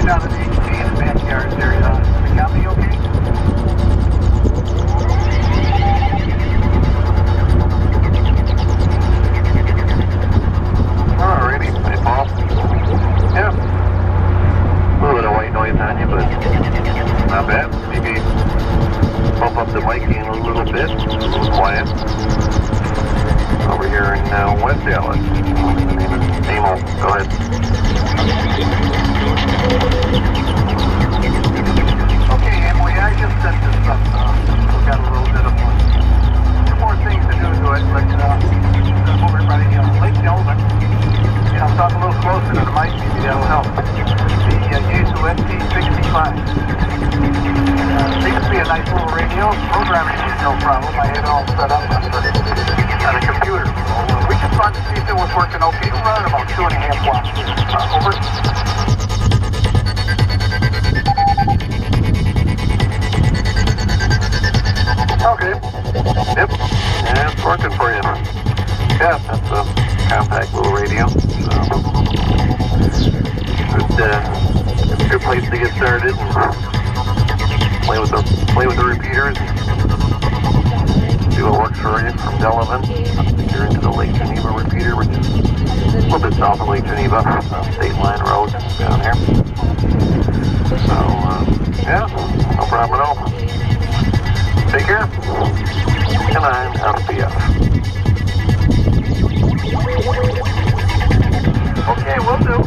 down to the HG in the backyard there. The copy okay? Alrighty, hey Paul. Yeah. A little bit of white noise on you, but not bad. Maybe bump up the mic gain a little bit. A little quiet. Over here in West Dallas. The name is Amo. Go ahead. Okay, Emily, I just set this up. We've got a little bit of two more things to do to it, but move everybody Lake Delvin. Talk a little closer to the mic, maybe that'll help. The Yaesu ST65. Seems to be a nice little radio. Programming is no problem. I had it all set up on a computer. We just wanted to see if it was working okay. We're running about 2.5 watts. Over. Okay. Yep. Yeah, it's working for you. Yeah, that's a compact little radio. So, it's a good place to get started. Play with the repeaters. See what works for you from Delavan. You're into the Lake Geneva repeater, which is a little bit south of Lake Geneva, State Line Road down here. So, yeah, no problem at all. Take care. And I'm LPF. Okay, will do.